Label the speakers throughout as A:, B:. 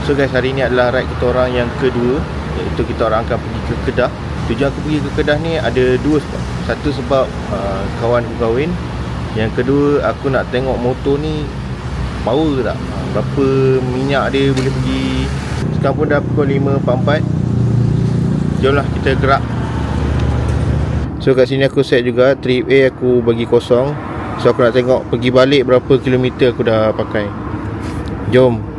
A: So guys, hari ni adalah ride kita orang yang kedua, iaitu kita orang akan pergi ke Kedah. Tujuan aku pergi ke Kedah ni ada dua sebab. Satu sebab kawan aku kahwin. Yang kedua, aku nak tengok motor ni power ke tak, berapa minyak dia boleh pergi. Sekarang pun dah pukul 5.44. Jomlah kita gerak. So kat sini aku set juga trip A aku bagi kosong. So aku nak tengok pergi balik berapa kilometer aku dah pakai. Jom.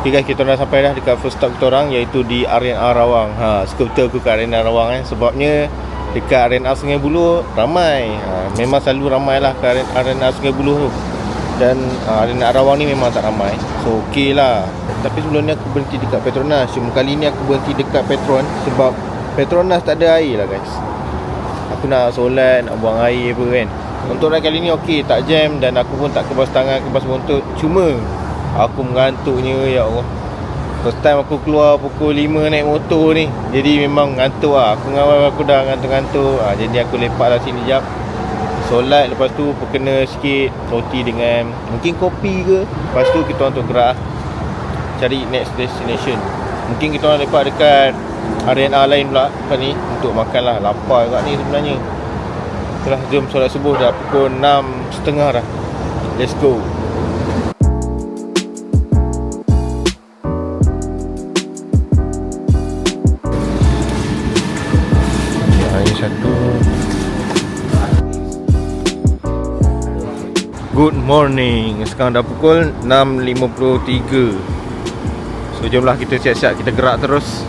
A: Okay guys, kita dah sampai dah dekat first stop kita orang, iaitu di R&R Rawang. Suka betul aku kat R&R Rawang sebabnya dekat R&R Sungai Buloh ramai. Memang selalu ramai lah kat R&R Sungai Buloh tu. Dan R&R Rawang ni memang tak ramai. So okey lah. Tapi sebelum ni aku berhenti dekat Petronas. Cuma kali ni aku berhenti dekat Petron sebab Petronas tak ada air lah guys. Aku nak solat, nak buang air apa kan. Untuk ride kali ni okey, tak jam. Dan aku pun tak kebas tangan, kebas buntut. Cuma aku mengantuknya, ya Allah. First time aku keluar pukul 5 naik motor ni. Jadi memang ngantuk lah. Aku ngawal aku dah ngantuk-ngantuk. Jadi aku lepak lah sini jap, solat, lepas tu perkena sikit roti dengan mungkin kopi ke. Lepas tu kita orang untuk gerak cari next destination. Mungkin kita orang lepak dekat R&R lain pula lepas ni untuk makan lah. Lapar kat ni sebenarnya. Itulah, jom solat subuh. Dah pukul 6.30 dah. Let's go. Satu. Good morning. Sekarang dah pukul 6.53. So jomlah kita siap-siap, kita gerak terus.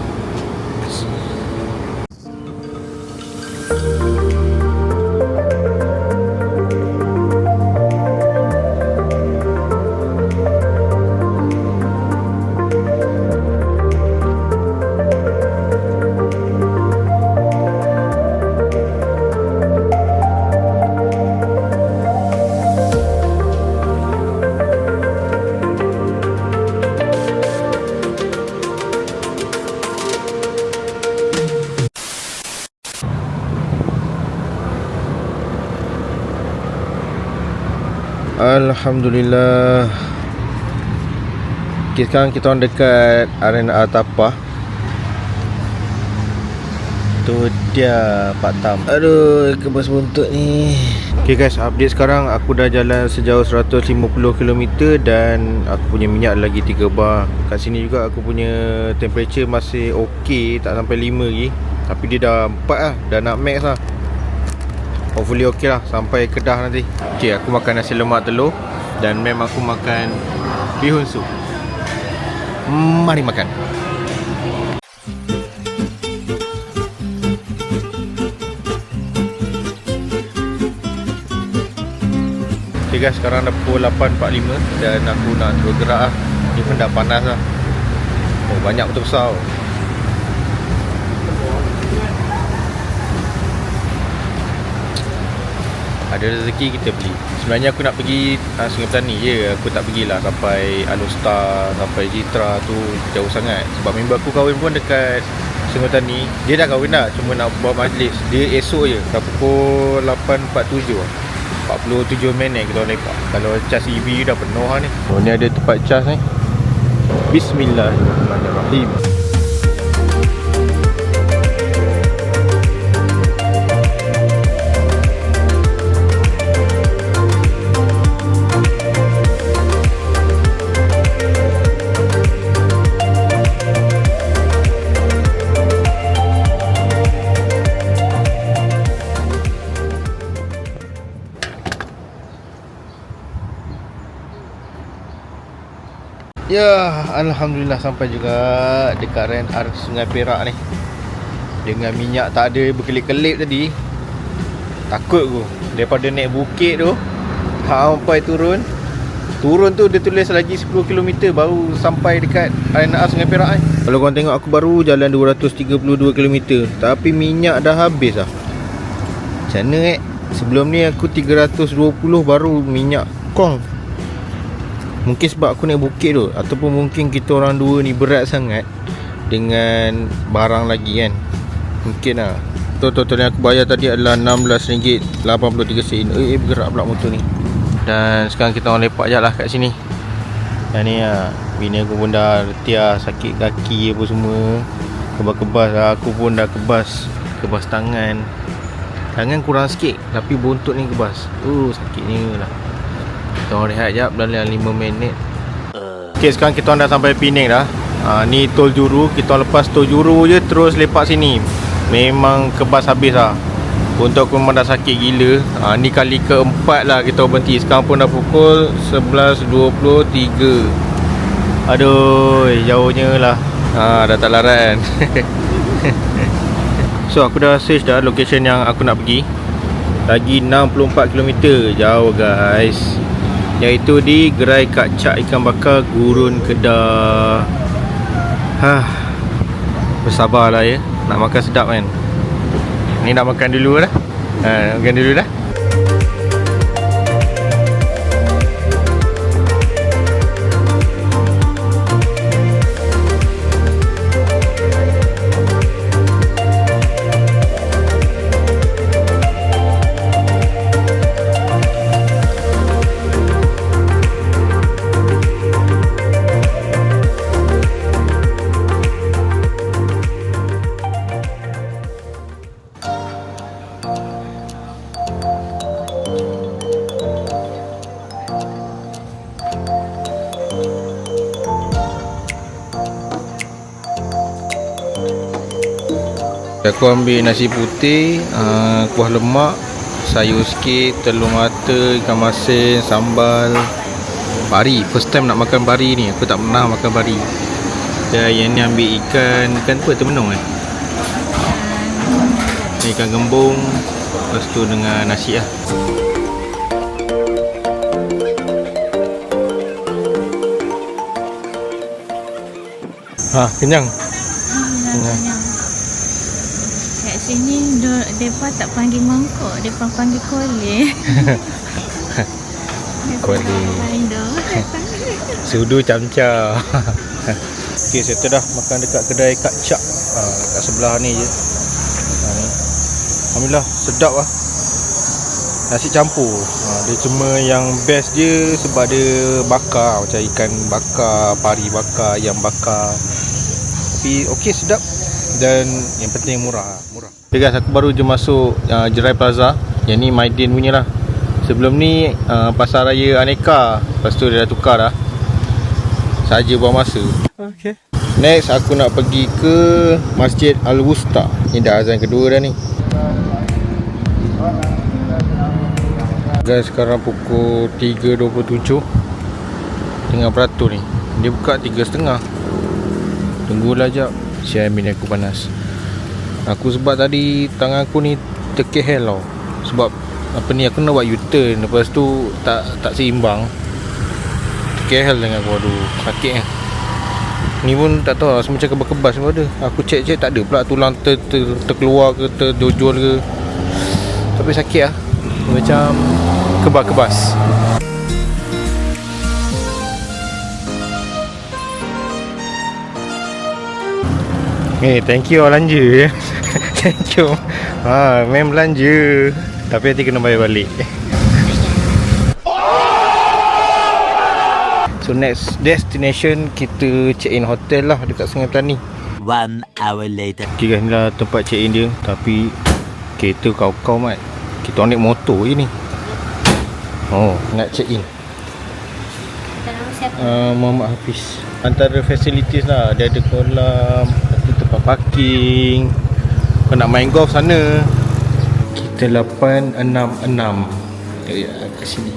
A: Alhamdulillah. Okay, sekarang kita orang dekat R&R Tapah. Tu dia Pak Tam. Aduh, kebas buntut ni. Okay guys, update sekarang. Aku dah jalan sejauh 150 km dan aku punya minyak lagi 3 bar. Kat sini juga aku punya temperature masih ok, tak sampai 5 lagi. Tapi dia dah 4 lah, dah nak max lah. Hopefully ok lah sampai Kedah nanti. Ok, aku makan nasi lemak telur dan mem aku makan bihun sup. Mari makan. Ok guys, sekarang dah pukul 8.45 dan aku nak terus gerak lah. Ni pun dah panas lah. Oh, banyak betul besar. Ada rezeki kita beli. Sebenarnya aku nak pergi Sungai Petani je. Aku tak pergilah sampai Alustar, sampai Jitra tu, jauh sangat. Sebab member aku kahwin pun dekat Sungai Petani. Dia dah kahwin dah, cuma nak buat majlis. Dia esok je, dah pukul 8.47 lah. 47 minit kita lepak. Kalau cas EV dah penuh lah ni. Oh, ni ada tempat cas ni. Bismillahirrahmanirrahim. Ya, alhamdulillah sampai juga dekat RNR Sungai Perak ni. Dengan minyak tak ada berkelip-kelip tadi. Takut aku. Daripada naik bukit tu sampai turun tu dia tulis lagi 10 km baru sampai dekat RNR Sungai Perak ni. Kalau korang tengok, aku baru jalan 232 km, tapi minyak dah habis lah. Macam mana sebelum ni aku 320 baru minyak kong. Mungkin sebab aku naik bukit tu, ataupun mungkin kita orang dua ni berat sangat dengan barang lagi kan. Mungkin lah. Total yang aku bayar tadi adalah RM16.83. Bergerak pula motor ni. Dan sekarang kita orang lepak je lah kat sini. Dan ni lah, bini aku pun dah letih, sakit kaki apa semua. Kebas-kebas lah. Aku pun dah kebas tangan. Tangan kurang sikit, tapi buntut ni kebas. Sakitnya lah. Kita orang rehat jap dalam 5 minit. Okay, sekarang kita orang dah sampai Penang dah. Ni tol Juru. Kita lepas tol Juru je terus lepak sini. Memang kebas habis lah. Untuk aku memang dah sakit gila. Ni kali keempat lah kita berhenti. Sekarang pun dah pukul 11.23. Aduh, jauhnya lah. Dah tak larat kan. So aku dah search dah location yang aku nak pergi. Lagi 64 km. Jauh guys. Iaitu di Gerai Kak Cak Ikan Bakar Gurun Kedah. Bersabarlah ya. Nak makan sedap kan. Ni nak makan dulu dah. Makan dulu dah. Aku ambil nasi putih, kuah lemak, sayur sikit, telur mata, ikan masin, sambal, pari. First time nak makan pari ni. Aku tak pernah makan pari. Dan yang ni ambil ikan apa? Termenung kan? Ikan gembung. Lepas tu dengan nasi lah. Kenyang? Kenyang.
B: Sini mereka tak panggil mangkuk, mereka panggil koleh.
A: Koleh. Sudu camca. Okay, settle dah makan dekat kedai Kak Cak. Dekat sebelah ni je. Ni. Alhamdulillah, sedap lah. Nasi campur. Dia cuma yang best je sebab dia bakar. Macam ikan bakar, pari bakar, ayam bakar. Tapi okey, sedap. Dan yang penting murah. Okay guys, aku baru je masuk Jerai Plaza. Yang ni Maidin punya lah. Sebelum ni Pasar Raya Aneka. Lepas tu dia dah tukar dah. Saja buang masa. Okay. Next aku nak pergi ke Masjid Al-Wusta. Ni dah azan kedua dah ni. Guys, sekarang pukul 3.27. Tengah beratur ni. Dia buka 3.30. Tunggulah jap. Siap bini aku panas. Aku sebab tadi tangan aku ni terkehel tau. Sebab apa ni, aku nak buat U-turn. Lepas tu tak seimbang. Terkehel tangan aku. Aduh, sakit kan. Ni pun tak tahu lah, macam kebas-kebas semua ada. Aku cek tak ada pula tulang terkeluar ke, terdojol ke. Tapi sakit lah. Macam kebas-kebas. Thank you belanja. Thank you. Main belanja. Tapi nanti kena bayar balik. So next destination kita check in hotel lah dekat Sungai Petani.
C: 1 hour later.
A: Okay guys, ni lah tempat check in dia. Tapi kereta kau-kau mat. Kita naik motor je ni. Oh, nak check in. Muhammad Hafiz. Antara facilities lah, dia ada kolam, ada tempat parking. Kau nak main golf sana. Kita 866. Ya, ke sini.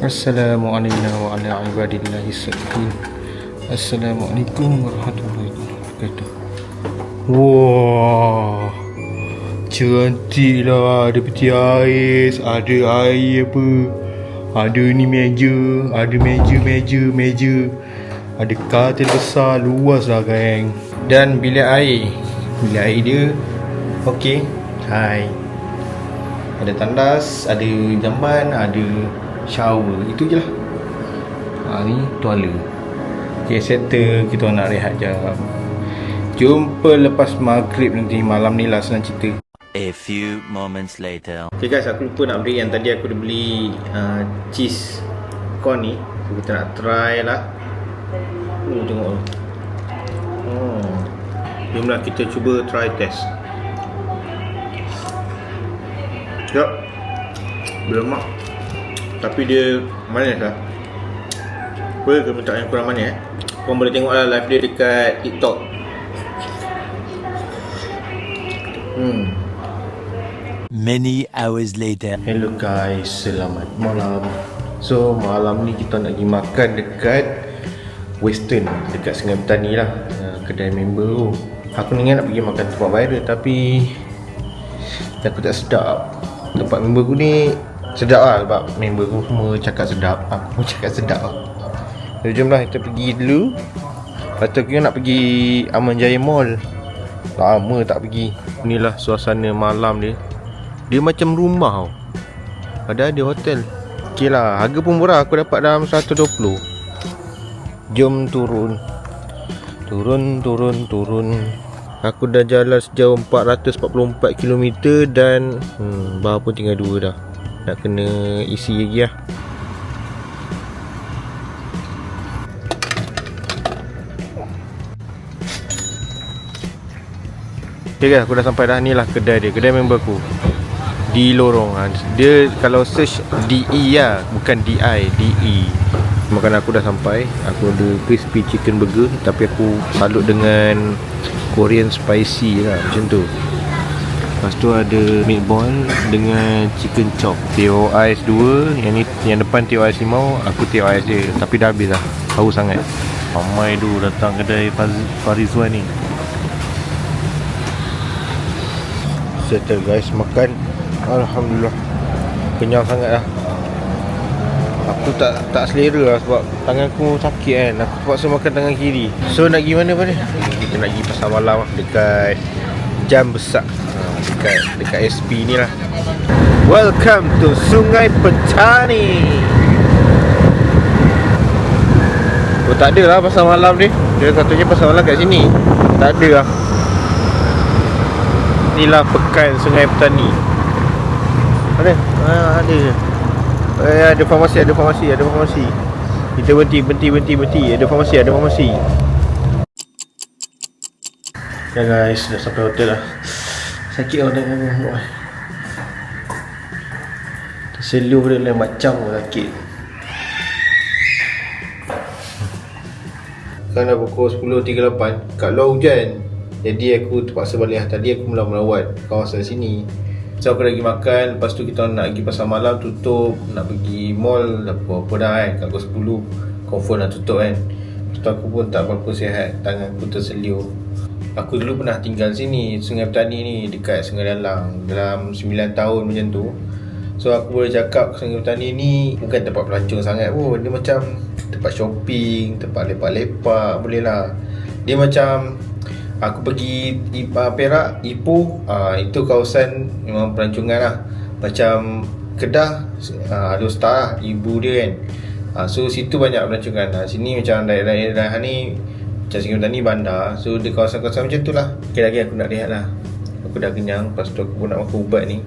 A: Assalamualaikum warahmatullahi wabarakatuh. Assalamualaikum warahmatullahi wabarakatuh. Wah, cantik lah. Ada peti ais, ada air apa, ada ni meja, ada meja. Ada katil besar, luas lah geng. Dan bilik air dia okey. Hai. Ada tandas, ada jamban, ada shower. Itu je lah. Ni toilet. Okay, settle. Kita nak rehat jap. Jumpa lepas maghrib nanti. Malam ni lah senang cerita.
C: A few moments later.
A: Okay guys, aku lupa nak beri yang tadi aku dah beli cheese corn ni. So, kita nak try lah. Tengok. Jomlah kita cuba try test. Jom. Berlemak. Tapi dia manis lah. Boleh ke minta yang kurang manis Korang boleh tengok lah live dia dekat TikTok.
C: Many hours later.
A: Hello guys, selamat malam. So malam ni kita nak pergi makan dekat Western, dekat Sungai Petani lah, kedai member tu. Aku ni nak pergi makan tempat viral tapi aku tak sedap. Tempat member aku ni sedap lah sebab member aku semua cakap sedap. Aku pun cakap sedap lah. So jom lah kita pergi dulu. Lepas tu kita nak pergi Aman Jaya Mall. Lama tak pergi. Inilah suasana malam dia. Dia macam rumah tau. Padahal dia hotel. Ok lah, harga pun murah. Aku dapat dalam 120. Jom turun. Turun. Aku dah jalan sejauh 444 km dan bar pun tinggal 2 dah. Nak kena isi lagi lah. Okay guys, aku dah sampai dah. Ni lah kedai dia, kedai member aku di lorong. Dia kalau search DE lah, bukan DI, DE. Makanan aku dah sampai. Aku ada crispy chicken burger, tapi aku salut dengan Korean spicy lah, macam tu. Lepas tu ada meatball dengan chicken chop. Teh ais 2. Yang ni, yang depan teh ais limau. Aku teh ais je. Tapi dah habis lah. Haus sangat. Ramai tu datang kedai Farizwan ni. Settle guys, makan. Alhamdulillah. Kenyang sangat lah. Aku tak selera lah sebab tangan aku sakit kan. Aku terpaksa makan tangan kiri. So nak pergi mana pada? Kita nak pergi pasar malam dekat Jam Besar. Dekat SP ni lah. Welcome to Sungai Petani. Oh tak ada lah pasar malam ni. Dia katanya pasar malam kat sini. Tak ada lah. Inilah pekan Sungai Petani. Ada? Ada. Ada farmasi. Kita berhenti. Ada farmasi. Ya guys, dah sampai hotel lah. Sakit orang tengok. Terseluh dia lain macam sakit. Kan dah pukul 10.38. Kat luar hujan. Jadi aku terpaksa balik. Tadi aku mula melawat kawasan sini. So aku dah pergi makan. Lepas tu kita nak pergi pasar malam, tutup. Nak pergi mall, dah apa dah kan. Kat pukul 10 confirm dah tutup kan. Lepas tu aku pun tak berapa sihat. Tangan aku terseliu. Aku dulu pernah tinggal sini, Sungai Petani ni, dekat Sungai Dalang, dalam 9 tahun macam tu. So aku boleh cakap Sungai Petani ni bukan tempat pelancong sangat pun. Dia macam tempat shopping, tempat lepak-lepak, boleh lah. Dia macam aku pergi Perak, Ipoh, itu kawasan memang pelancongan lah. Macam Kedah, Alostar lah, ibu dia kan. So situ banyak pelancongan. Sini macam daerah ni macam Sungai Petani bandar. So di kawasan-kawasan macam tu lah. Okay, lagi aku nak rehat lah. Aku dah kenyang. Lepas tu aku pun nak makan ubat ni.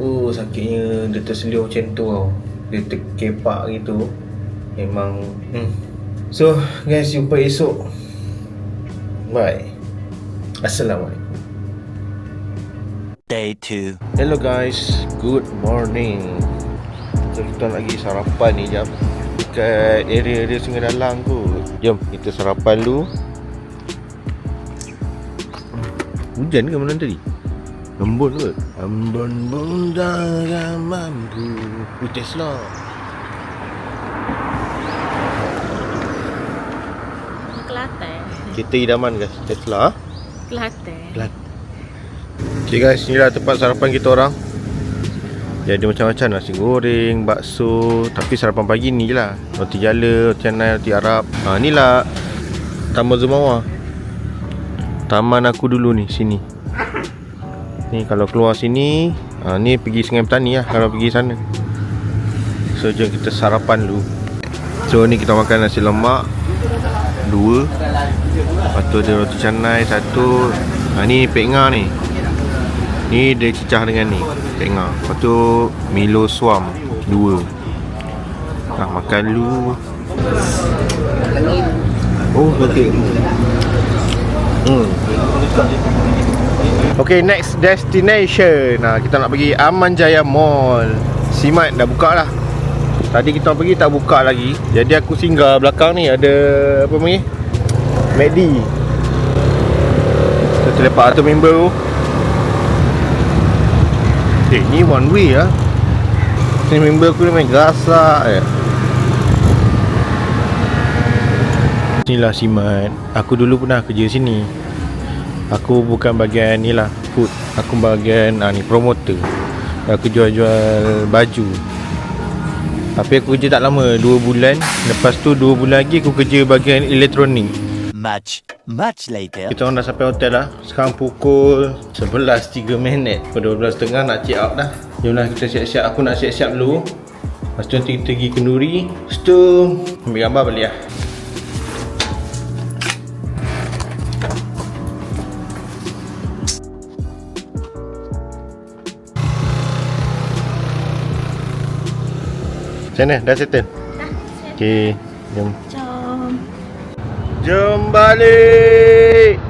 A: Oh, sakitnya dia terselir macam tu tau. Dia terkepak gitu. Memang So guys, jumpa esok. Bye. Assalamualaikum.
C: Day 2.
A: Hello guys, good morning. So kita nak pergi sarapan ni jap dekat area Sungai Dalang tu. Jom kita sarapan dulu. Hujan ke mana tadi? Embun ke? Embun bunda yang mampu. Tesla.
B: Kelantan.
A: Kita idaman guys, Tesla.
B: Kelantan.
A: Okay guys, inilah tempat sarapan kita orang. Jadi macam-macam, nasi goreng, bakso. Tapi sarapan pagi ni je lah. Roti jala, roti canai, roti Arab. Inilah Taman Zumawa. Taman aku dulu ni, sini. Ni kalau keluar sini, ni pergi Sungai Petani lah kalau pergi sana. So jom kita sarapan dulu. So ni kita makan nasi lemak 2. Lepas tu ada roti canai 1. Ni pek ngah ni. Ni dia cicah dengan ni, pek ngah. Lepas tu Milo Suam 2. Makan dulu. Oh, okey. Okay, next destination. Kita nak pergi Aman Jaya Mall. Simat dah buka lah. Tadi kita pergi tak buka lagi. Jadi aku singgah belakang ni ada apa ni? McD. Kita terlepak atas member tu. Ni one way lah. Ni member aku ni main gasak. Inilah Simat. Aku dulu pernah kerja sini. Aku bukan bahagian ni lah, food. Aku bahagian ni promoter. Aku jual-jual baju. Tapi aku kerja tak lama, 2 bulan. Lepas tu 2 bulan lagi aku kerja bahagian elektronik.
C: Much later.
A: Kita orang dah sampai hotel lah. Sekarang pukul 11.03. Pukul 12.30 nak check out dah. Jomlah kita siap-siap. Aku nak siap-siap dulu. Lepas tu nanti kita pergi kenduri. Lepas tu ambil gambar balik lah. Macam mana? Dah settle?
B: Dah.
A: Okay, jom.
B: Jom.
A: Jom balik.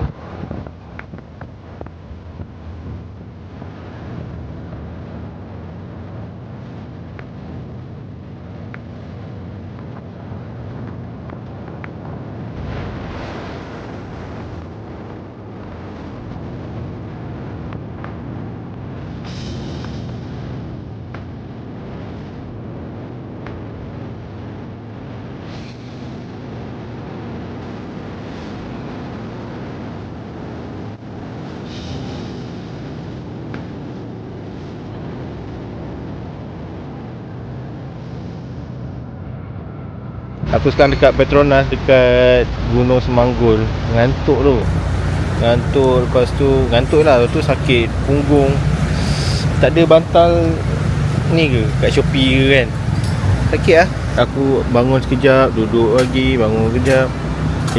A: Aku sekarang dekat Petronas, dekat Gunung Semanggul. Ngantuk tu. Ngantuk, lepas tu ngantuk lah. Lepas tu sakit punggung. Tak ada bantal ni ke kat Shopee ke kan. Sakit lah. Aku bangun sekejap, duduk lagi, bangun sekejap.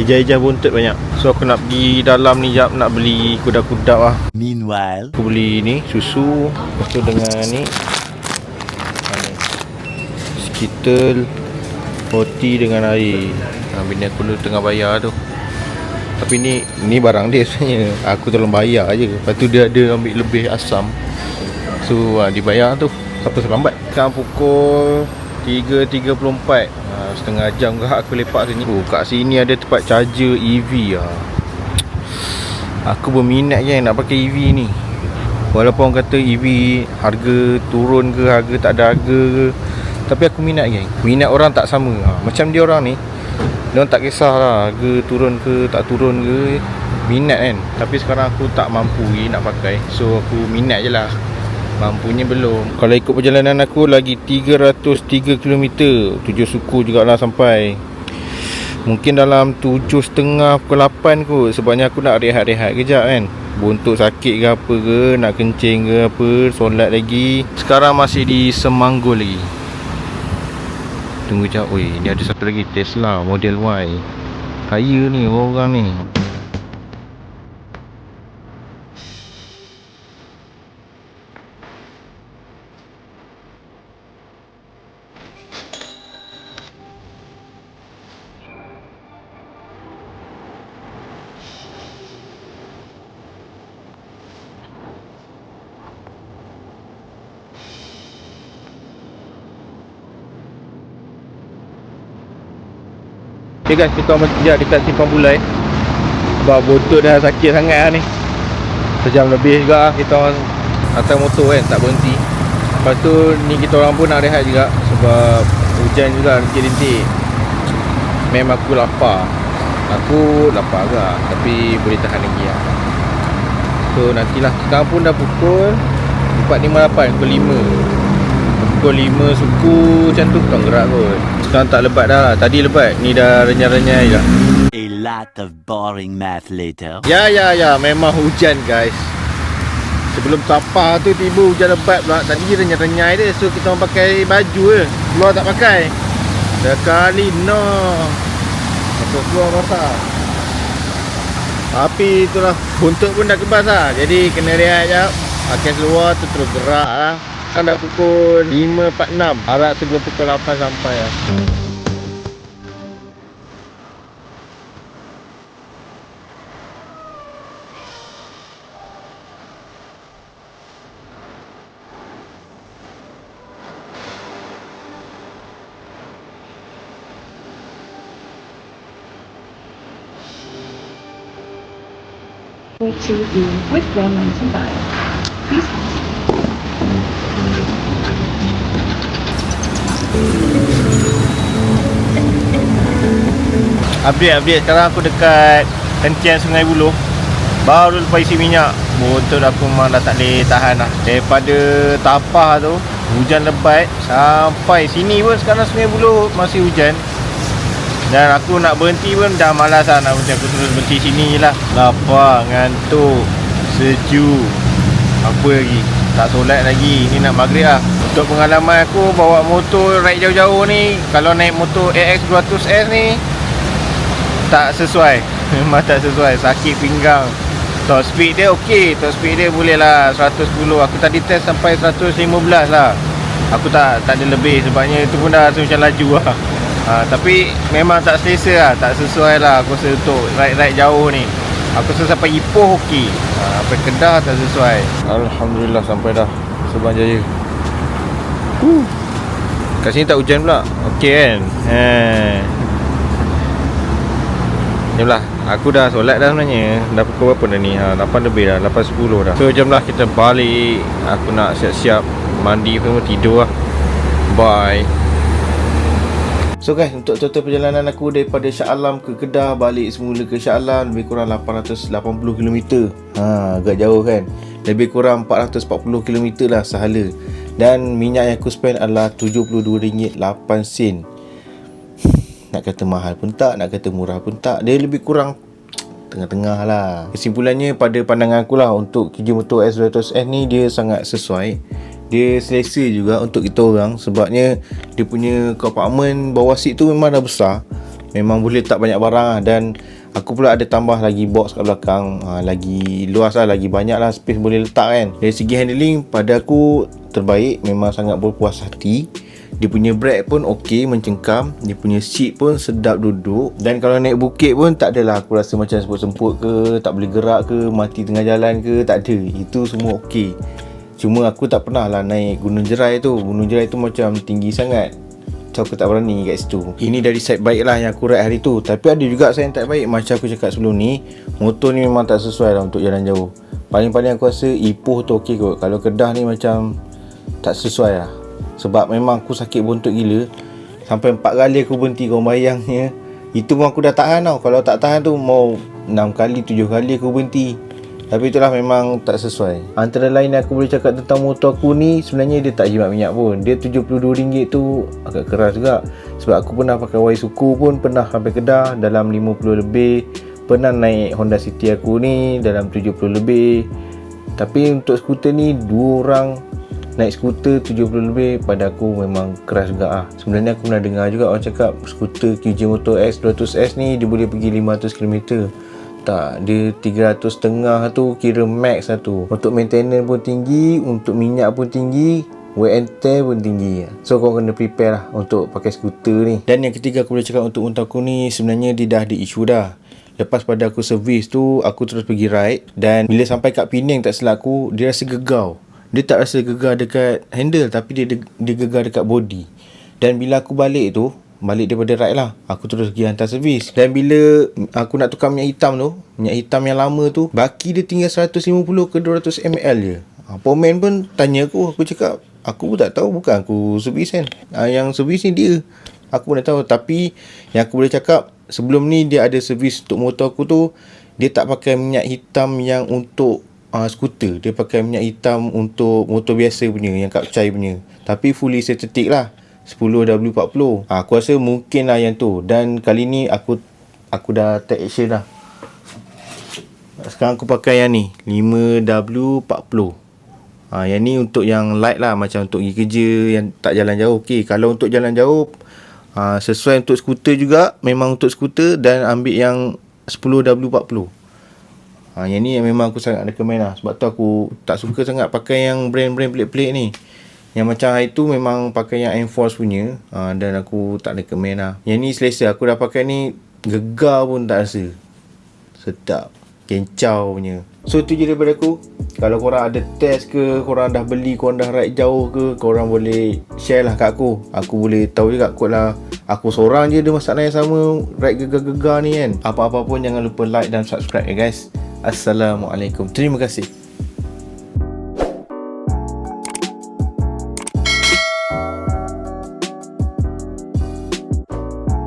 A: Ejah-ejah buntut banyak. So aku nak pergi dalam ni jap, nak beli kuda-kuda lah.
C: Meanwhile,
A: Aku beli ni, susu. Lepas tu dengan ni Skittles, roti dengan air. Bini aku dulu tengah bayar tu. Tapi ni barang dia sebenarnya. Aku tolong bayar je. Lepas tu dia ada ambil lebih asam. So dibayar tu. Siapa selambat. Sekarang pukul 3.34. Setengah jam ke aku lepak sini. Kat sini ada tempat charger EV lah. Aku berminat je nak pakai EV ni. Walaupun orang kata EV harga turun ke, harga tak ada harga ke, tapi aku minat geng. Minat orang tak sama. Macam dia orang ni, dia orang tak kisah harga turun ke tak turun ke, minat kan. Tapi sekarang aku tak mampu nak pakai. So aku minat je lah. Mampunya belum. Kalau ikut perjalanan aku lagi 303 km, 7 suku jugalah sampai. Mungkin dalam 7.30 pukul 8 kot. Sebabnya aku nak rehat-rehat kejap kan. Buntut sakit ke apa ke, nak kencing ke apa, solat lagi. Sekarang masih di Semanggul lagi. Tunggu jap. Oi, ni ada satu lagi Tesla Model Y. Kaya ni orang ni. Okay guys, kita orang sekejap dekat Simpang Bulai. Sebab botol dah sakit sangat lah ni. Sejam lebih juga kita orang atas motor kan, tak berhenti. Lepas tu ni kita orang pun nak rehat juga sebab hujan juga rintik-rintik. Memang aku lapar. Aku lapar agak, tapi boleh tahan lagi lah. So nantilah, sekarang pun dah pukul 4.58, pukul 5. Pukul 5 suku macam tu bukan gerak kot. Sekarang tak lebat dah lah. Tadi lebat, ni dah renyah-renyah je lah.
C: A lot of boring math later.
A: Ya, memang hujan guys. Sebelum tapah tu tiba hujan lebat pula. Tadi renyah-renyah dia. So kita orang pakai baju je. Keluar tak pakai. Sekali no. Masuk keluar basah. Tapi itulah, buntut pun dah kebas lah. Jadi kena rehat sekejap. Pakai seluar tu terus gerak lah. Kan dah pukul 5.46. Harap sebelum pukul 8 sampai lah.
D: To be withdrawn 95. Please hold.
A: Update. Sekarang aku dekat hentian Sungai Buloh. Baru lepas isi minyak. Botol aku memang dah tak boleh tahan lah. Daripada tapah tu, hujan lebat sampai sini pun sekarang Sungai Buloh masih hujan. Dan aku nak berhenti pun dah malas lah nak berhenti. Aku terus berhenti sini je lah. Lapar, ngantuk, sejuk. Apa lagi? Tak solat lagi. Ni nak maghrib lah. Untuk pengalaman aku bawa motor ride jauh-jauh ni, kalau naik motor AX200S ni tak sesuai. Memang tak sesuai. Sakit pinggang. Top speed dia okey. Top speed dia boleh lah 110. Aku tadi test sampai 115 lah. Aku tak ada lebih. Sebabnya itu pun dah rasa macam laju lah. Tapi memang tak selesa lah. Tak sesuai lah aku rasa untuk ride-ride jauh ni. Aku rasa sampai Ipoh okey. Sampai Kedah tak sesuai. Alhamdulillah sampai dah Subang Jaya. Kat sini tak hujan pula. Okey kan. Jomlah, aku dah solat dah sebenarnya. Dah pukul berapa dah ni? 8 lebih dah, 8.10 dah. So jomlah kita balik. Aku nak siap-siap mandi semua, tidur lah. Bye. So guys, untuk total perjalanan aku daripada Shah Alam ke Kedah, balik semula ke Shah Alam, lebih kurang 880km. Agak jauh kan. Lebih kurang 440km lah sahala. Dan minyak yang aku spend adalah RM72.08. Nak kata mahal pun tak, nak kata murah pun tak. Dia lebih kurang tengah-tengah lah. Kesimpulannya pada pandangan aku lah, untuk kerja motor S200S ni dia sangat sesuai. Dia selesa juga untuk kita orang. Sebabnya dia punya compartment bawah seat tu memang dah besar. Memang boleh letak banyak barang lah. Dan aku pula ada tambah lagi box kat belakang. Lagi luas lah, lagi banyak lah space boleh letak kan. Dari segi handling pada aku terbaik. Memang sangat berpuas hati. Dia punya brake pun okey, mencengkam. Dia punya seat pun sedap duduk. Dan kalau naik bukit pun tak adalah aku rasa macam semput-semput ke, tak boleh gerak ke, mati tengah jalan ke. Tak ada. Itu semua okey. Cuma aku tak pernah lah naik Gunung Jerai tu. Gunung Jerai tu macam tinggi sangat. So aku tak berani kat situ. Ini dari side baik lah yang aku ride hari tu. Tapi ada juga side yang tak baik. Macam aku cakap sebelum ni, motor ni memang tak sesuai lah untuk jalan jauh. Paling-paling aku rasa Ipoh tu okey kot. Kalau Kedah ni macam tak sesuai lah. Sebab memang aku sakit buntut gila. Sampai 4 kali aku berhenti, kau bayangnya. Itu pun aku dah tahan tau. Kalau tak tahan tu mau 6 kali, 7 kali aku berhenti. Tapi itulah memang tak sesuai. Antara lain aku boleh cakap tentang motor aku ni, sebenarnya dia tak jimat minyak pun. Dia RM72 tu agak keras juga. Sebab aku pernah pakai Y-Suku pun, pernah sampai Kedah dalam 50 lebih. Pernah naik Honda City aku ni dalam 70 lebih. Tapi untuk skuter ni, 2 orang naik skuter 70 lebih, pada aku memang keras juga lah. Sebenarnya aku pernah dengar juga orang cakap skuter QJ Motor X200S ni dia boleh pergi 500km. Tak, dia 300.5 tu kira max lah tu. Untuk maintenance pun tinggi, untuk minyak pun tinggi, wear and tear pun tinggi. So kau kena prepare lah untuk pakai skuter ni. Dan yang ketiga aku boleh cakap untuk unta aku ni, sebenarnya dia dah ada isu dah. Lepas pada aku servis tu, aku terus pergi ride. Dan bila sampai kat Penang tak silap aku, dia rasa gegau. Dia tak rasa gegar dekat handle, tapi dia gegar dekat body. Dan bila aku balik tu, balik daripada ride lah, aku terus pergi hantar servis. Dan bila aku nak tukar minyak hitam tu, minyak hitam yang lama tu, baki dia tinggal 150 ke 200 ml je. Pomen pun tanya aku cakap, aku pun tak tahu, bukan aku servis kan. Yang servis ni dia, aku pun dah tahu. Tapi yang aku boleh cakap, sebelum ni dia ada servis untuk motor aku tu, dia tak pakai minyak hitam yang untuk skuter. Dia pakai minyak hitam untuk motor biasa punya, yang kat Chai punya. Tapi fully synthetic lah, 10W40. Aku rasa mungkin lah yang tu. Dan kali ni aku dah take action lah. Sekarang aku pakai yang ni, 5W40. Yang ni untuk yang light lah, macam untuk pergi kerja yang tak jalan jauh. Okey, kalau untuk jalan jauh, sesuai untuk skuter juga, memang untuk skuter, dan ambil yang 10W40. Yang ni yang memang aku sangat recommend lah. Sebab tu aku tak suka sangat pakai yang brand-brand pelik-pelik ni. Yang macam itu memang pakai yang Enforce punya, dan aku tak recommend lah. Yang ni selesa, aku dah pakai ni, gegar pun tak rasa. Sedap, kencau punya. So tu je daripada aku. Kalau korang ada test ke, korang dah beli, korang dah ride jauh ke, korang boleh share lah kat aku. Aku boleh tahu juga, kot lah aku seorang je ada masalah yang sama ride gegar-gegar ni kan. Apa-apa pun jangan lupa like dan subscribe ya guys. Assalamualaikum. Terima kasih.